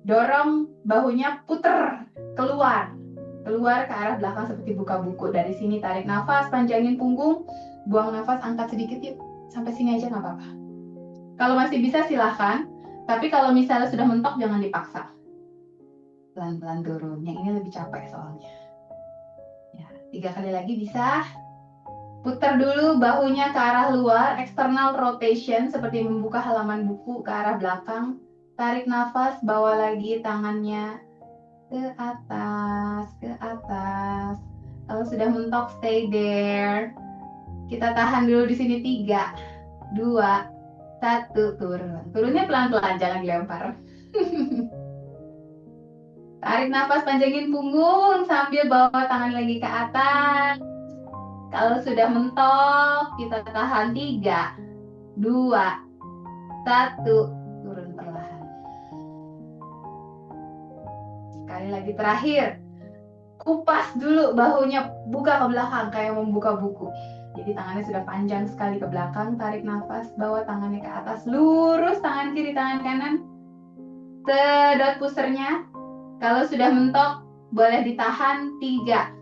Dorong bahunya, puter keluar ke arah belakang seperti buka buku. Dari sini tarik nafas, panjangin punggung, buang nafas, angkat sedikit yuk. Sampai sini aja nggak apa-apa. Kalau masih bisa silahkan, tapi kalau misalnya sudah mentok jangan dipaksa. Pelan-pelan turun, yang ini lebih capek soalnya. Ya, 3 kali lagi bisa. Putar dulu bahunya ke arah luar, external rotation seperti membuka halaman buku ke arah belakang. Tarik nafas, bawa lagi tangannya ke atas. Kalau sudah mentok, stay there. Kita tahan dulu di sini 3, 2, 1, turun. Turunnya pelan-pelan, jangan dilempar. Tarik nafas, panjangin punggung sambil bawa tangan lagi ke atas. Kalau sudah mentok, kita tahan 3, 2, 1, turun perlahan. Sekali lagi terakhir. Kupas dulu bahunya, buka ke belakang kayak membuka buku. Jadi tangannya sudah panjang sekali ke belakang, tarik nafas, bawa tangannya ke atas, lurus tangan kiri, tangan kanan. Sedot pusernya. Kalau sudah mentok, boleh ditahan 3,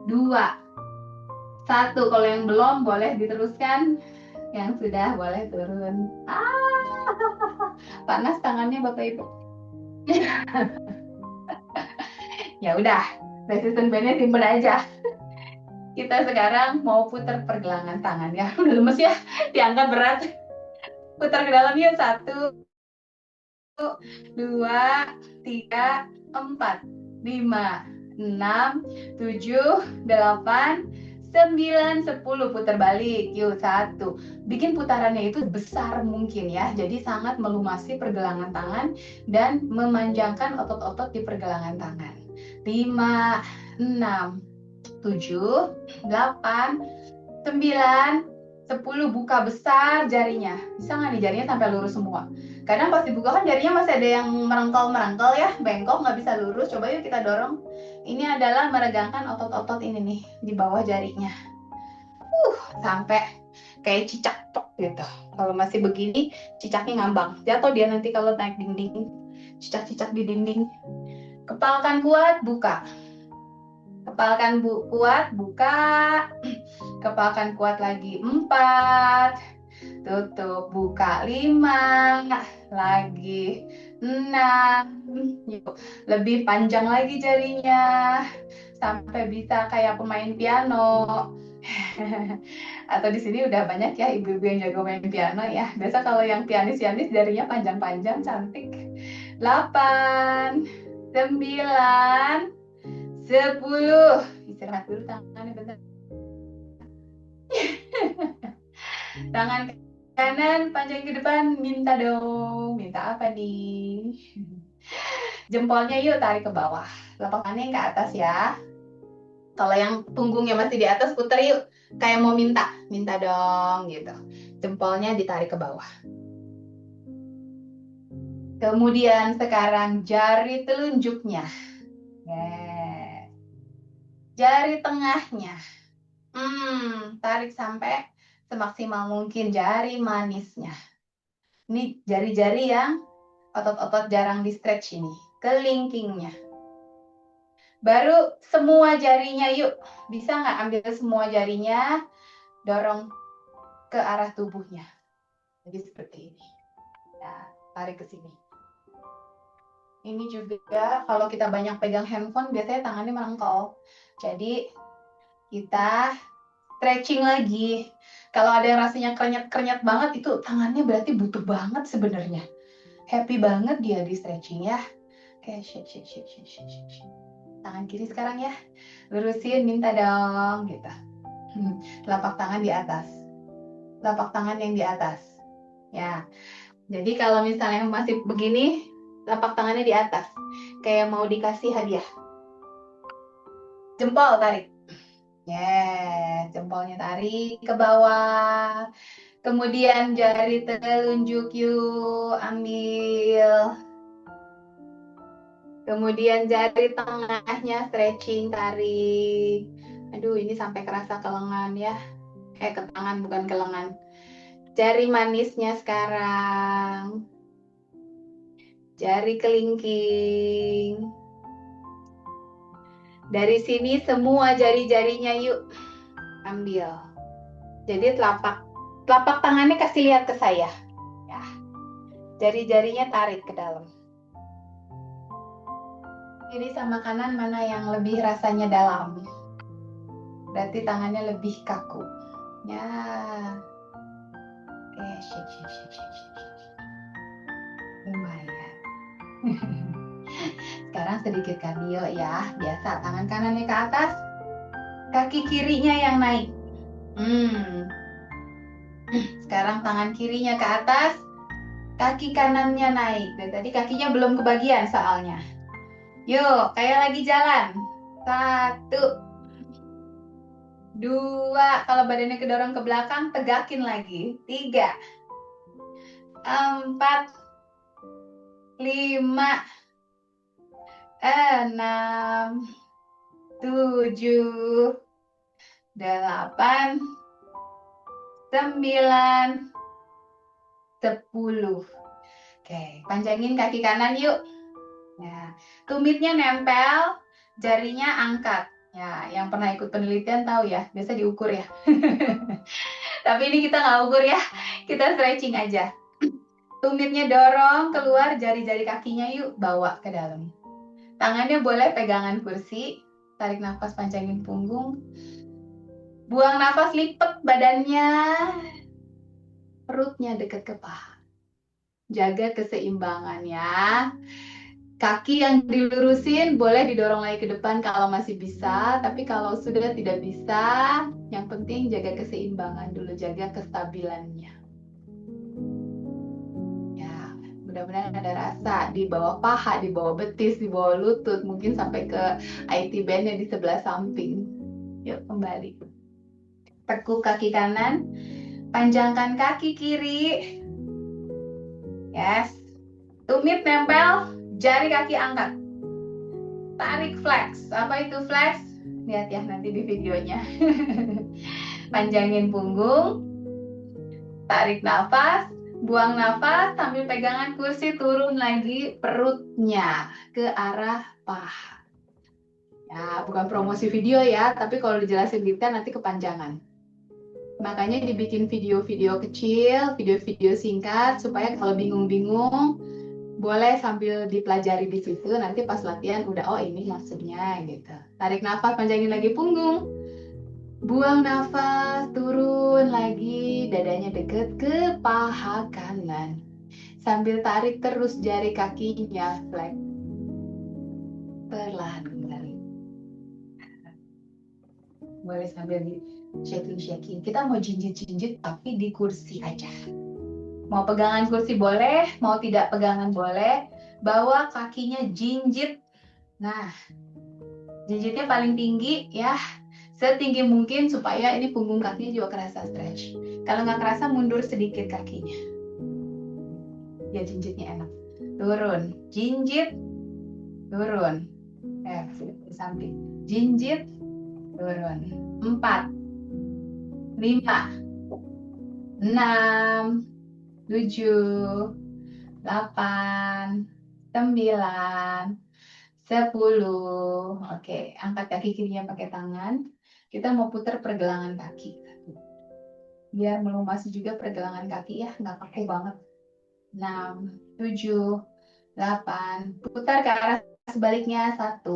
2, 1. Kalau yang belum, boleh diteruskan. Yang sudah, boleh turun. Panas tangannya Bapak Ibu. Ya udah, resisten bandnya simpen aja. Kita sekarang mau putar pergelangan tangan ya. Udah lemes ya, diangkat berat. Putar ke dalam yuk. 1, 2, 3, 4, 5, 6, 7, 8, 9, 10, putar balik. Yuk, 1. Bikin putarannya itu besar mungkin ya. Jadi sangat melumasi pergelangan tangan dan memanjangkan otot-otot di pergelangan tangan. 5, 6, 7, 8, 9, 10. Buka besar jarinya. Bisa nggak nih jarinya sampai lurus semua? Kadang pas dibuka kan jarinya masih ada yang merengkel-merengkel ya, bengkok, nggak bisa lurus. Coba yuk kita dorong. Ini adalah meregangkan otot-otot ini nih di bawah jarinya. Sampai kayak cicak tok gitu. Kalau masih begini, cicaknya ngambang. Jatuh dia nanti kalau naik dinding. Cicak-cicak di dinding. Kepalkan kuat, buka. Kepalkan kuat, buka. Kepalkan kuat lagi. 4. Tutup, buka. 5. Lagi. 6. Yuk, lebih panjang lagi jarinya. Sampai bisa kayak pemain piano. Atau di sini udah banyak ya ibu-ibu yang jago main piano ya. Biasa kalau yang pianis-pianis jarinya panjang-panjang, cantik. 8, 9, 10. Istirahat dulu tangannya bentar. Tangan kanan panjang ke depan, minta dong. Minta apa nih? Jempolnya yuk tarik ke bawah. Telapak tangannya yang ke atas ya. Kalau yang punggungnya masih di atas, putar yuk. Kayak mau minta. Minta dong gitu. Jempolnya ditarik ke bawah. Kemudian sekarang jari telunjuknya. Yes. Jari tengahnya. Tarik sampai semaksimal mungkin jari manisnya. Ini jari-jari yang otot-otot jarang di stretch ini. Kelingkingnya. Baru semua jarinya yuk. Bisa nggak ambil semua jarinya, dorong ke arah tubuhnya. Jadi seperti ini. Nah, tarik ke sini. Ini juga kalau kita banyak pegang handphone, biasanya tangannya merengkel. Jadi kita stretching lagi. Kalau ada yang rasanya krenyet-krenyet banget, itu tangannya berarti butuh banget sebenarnya. Happy banget dia di stretching ya. Oke, shake. Tangan kiri sekarang ya. Lurusin, minta dong. Gitu. Telapak tangan di atas. Telapak tangan yang di atas. Ya. Jadi kalau misalnya masih begini, telapak tangannya di atas. Kayak mau dikasih hadiah. Jempol tarik. Yes, jempolnya tarik ke bawah. Kemudian jari telunjuk yuk, ambil. Kemudian jari tengahnya stretching, tarik. Aduh, ini sampai kerasa ke lengan ya. Ke tangan, bukan ke lengan. Jari manisnya sekarang. Jari kelingking. Dari sini semua jari-jarinya yuk. Ambil. Jadi telapak tangannya kasih lihat ke saya. Ya. Jari-jarinya tarik ke dalam. Kiri sama kanan mana yang lebih rasanya dalam? Berarti tangannya lebih kaku. Ya. Oke, shake. Lumayan. Sekarang sedikit cardio ya. Biasa, tangan kanannya ke atas, kaki kirinya yang naik. Sekarang tangan kirinya ke atas, kaki kanannya naik. Dan tadi kakinya belum kebagian soalnya. Yuk, kayak lagi jalan. 1, 2, kalau badannya kedorong ke belakang, tegakin lagi. 3, 4, 5, 6, 7, 8, 9, 10. Oke, panjangin kaki kanan yuk. Ya, tumitnya nempel, jarinya angkat. Ya, yang pernah ikut penelitian tahu ya, biasa diukur ya. Tapi ini kita nggak ukur ya, kita stretching aja. Tumitnya dorong keluar, jari-jari kakinya yuk bawa ke dalam. Tangannya boleh pegangan kursi, tarik nafas panjangin punggung. Buang nafas, lipat badannya. Perutnya dekat ke paha. Jaga keseimbangan ya. Kaki yang dilurusin boleh didorong lagi ke depan kalau masih bisa, tapi kalau sudah tidak bisa, yang penting jaga keseimbangan dulu, jaga kestabilannya. Ya, mudah-mudahan ada rasa di bawah paha, di bawah betis, di bawah lutut, mungkin sampai ke IT band-nya di sebelah samping. Yuk kembali. Tekuk kaki kanan, panjangkan kaki kiri. Yes. Tumit nempel, jari kaki angkat. Tarik flex. Apa itu flex? Lihat ya nanti di videonya. Panjangin punggung. Tarik nafas. Buang nafas sambil pegangan kursi, turun lagi perutnya ke arah paha. Ya, bukan promosi video ya, tapi kalau dijelasin detail nanti kepanjangan. Makanya dibikin video-video kecil, video-video singkat, supaya kalau bingung-bingung, boleh sambil dipelajari di situ, nanti pas latihan udah, oh ini maksudnya gitu. Tarik nafas, panjangin lagi punggung. Buang nafas, turun lagi, dadanya deket ke paha kanan. Sambil tarik terus jari kakinya, flex. Perlahan kembali. Boleh sambil di shaking-shaking. Kita mau jinjit-jinjit tapi di kursi aja. Mau pegangan kursi boleh, mau tidak pegangan boleh. Bawa kakinya jinjit. Nah, jinjitnya paling tinggi ya, setinggi mungkin supaya ini punggung kakinya juga kerasa stretch. Kalau nggak kerasa, mundur sedikit kakinya. Ya jinjitnya enak. Turun, jinjit, turun. Di samping. Jinjit, turun. 4, 5, 6, 7, 8, 9, 10. Oke, angkat kaki kirinya pakai tangan. Kita mau putar pergelangan kaki. Biar melumasi juga pergelangan kaki ya, nggak kaku banget. 6, 7, 8. Putar ke arah sebaliknya. 1,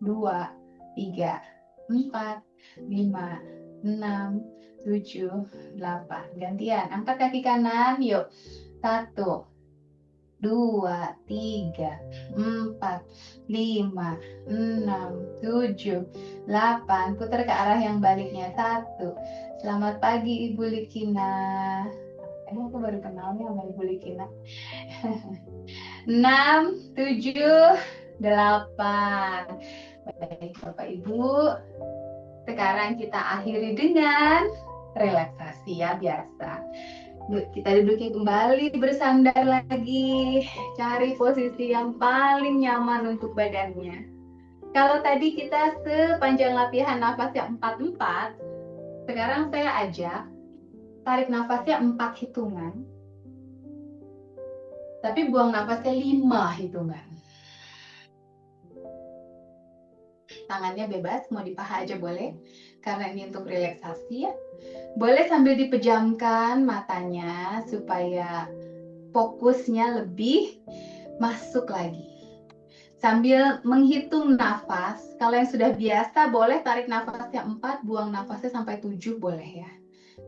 2, 3, 4, 5, 6, 7, 8. Gantian, angkat kaki kanan, yuk. 1, 2, 3, 4, 5, 6, 7, 8. Putar ke arah yang baliknya. 1. Selamat pagi Ibu Likina. Aku baru kenalnya sama Ibu Likina. 6, 7, 8. Baik Bapak Ibu. Sekarang kita akhiri dengan relaksasi ya biasa. Kita duduknya kembali, bersandar lagi. Cari posisi yang paling nyaman untuk badannya. Kalau tadi kita sepanjang latihan nafasnya 4-4, sekarang saya ajak tarik nafasnya 4 hitungan, tapi buang nafasnya 5 hitungan. Tangannya bebas, mau di paha aja boleh, karena ini untuk relaksasi ya. Boleh sambil dipejamkan matanya supaya fokusnya lebih masuk lagi. Sambil menghitung nafas, kalau yang sudah biasa boleh tarik nafasnya 4, buang nafasnya sampai 7 boleh ya.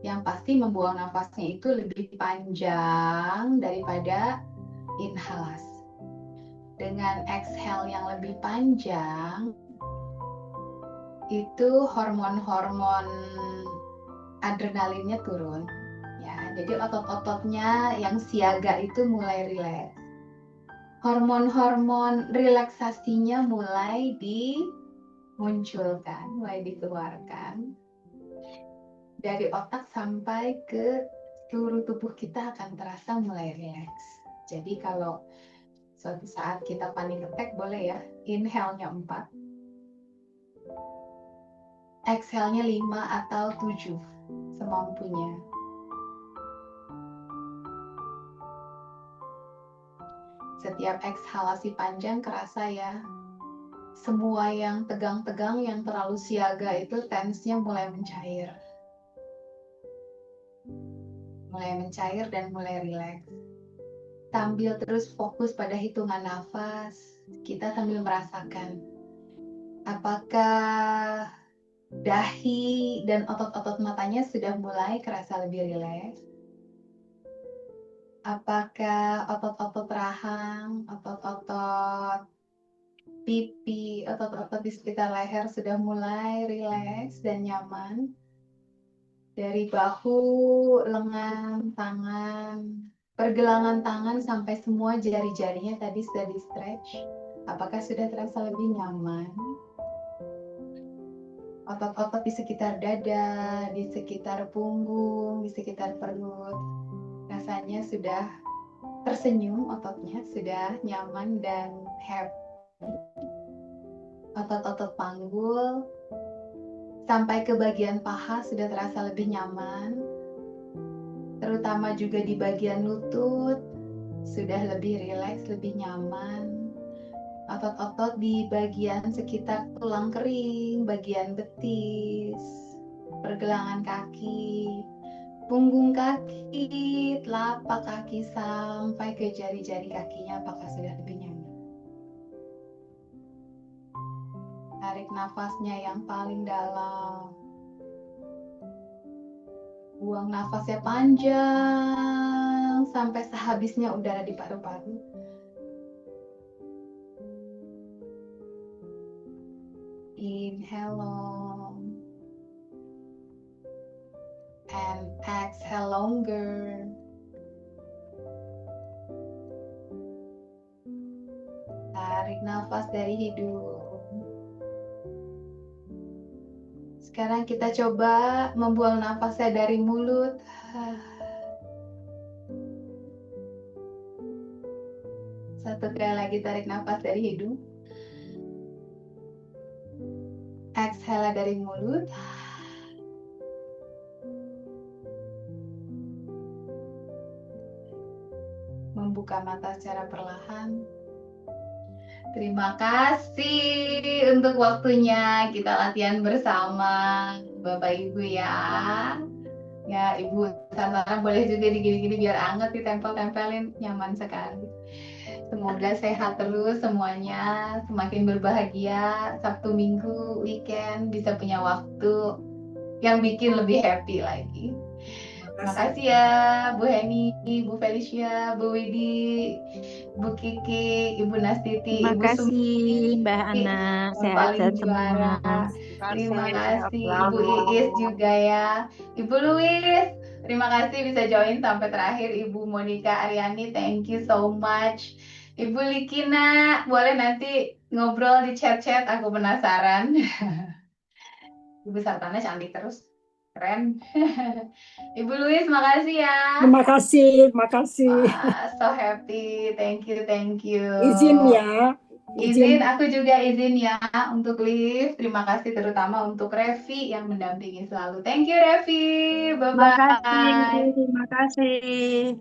Yang pasti membuang nafasnya itu lebih panjang daripada inhalasi. Dengan exhale yang lebih panjang, itu hormon-hormon adrenalinnya turun. Ya, jadi otot-ototnya yang siaga itu mulai rileks. Hormon-hormon relaksasinya mulai dimunculkan, mulai dikeluarkan. Dari otak sampai ke seluruh tubuh kita akan terasa mulai rileks. Jadi kalau suatu saat kita panic attack boleh ya, inhale-nya 4, exhale-nya 5 atau 7 semampunya. Setiap ekshalasi panjang kerasa ya, semua yang tegang-tegang, yang terlalu siaga itu tensnya mulai mencair. Mulai mencair dan mulai rileks. Sambil terus fokus pada hitungan nafas, kita sambil merasakan apakah dahi dan otot-otot matanya sudah mulai kerasa lebih rileks. Apakah otot-otot rahang, otot-otot pipi, otot-otot di sekitar leher sudah mulai rileks dan nyaman. Dari bahu, lengan, tangan, pergelangan tangan sampai semua jari-jarinya tadi sudah di stretch. Apakah sudah terasa lebih nyaman? Otot-otot di sekitar dada, di sekitar punggung, di sekitar perut, rasanya sudah tersenyum, ototnya sudah nyaman dan happy. Otot-otot panggul sampai ke bagian paha sudah terasa lebih nyaman, terutama juga di bagian lutut sudah lebih rileks, lebih nyaman. Otot-otot di bagian sekitar tulang kering, bagian betis, pergelangan kaki, punggung kaki, telapak kaki sampai ke jari-jari kakinya, apakah sudah lebih nyaman? Tarik nafasnya yang paling dalam. Buang nafasnya panjang sampai sehabisnya udara di paru-paru. Inhale long and exhale longer. Tarik nafas dari hidung. Sekarang kita coba membuang nafasnya dari mulut. Satu kali lagi tarik nafas dari hidung. Exhale dari mulut. Membuka mata secara perlahan. Terima kasih untuk waktunya kita latihan bersama Bapak Ibu ya. Ya Ibu Santana boleh juga digini-gini biar anget ditempel-tempelin, nyaman sekali. Semoga sehat terus semuanya, semakin berbahagia, Sabtu Minggu, weekend bisa punya waktu yang bikin lebih happy lagi. Terima kasih ya Bu Heni, Bu Felicia, Bu Widi, Bu Kiki, Ibu Nastiti, Terima Ibu kasih Mbak Ana, yang sehat-sehat paling semua. juara. Terima kasih Ibu Iis juga ya. Ibu Luis, terima kasih bisa join sampai terakhir. Ibu Monica Aryani, thank you so much. Ibu Likina, boleh nanti ngobrol di chat-chat, aku penasaran. Ibu Sartana cantik terus, keren. Ibu Luis, makasih ya. Terima kasih, terima kasih. Wah, so happy, thank you, thank you. Izin ya. Izin, aku juga izin ya untuk live. Terima kasih terutama untuk Revi yang mendampingi selalu. Thank you Revi, bye-bye. Terima kasih.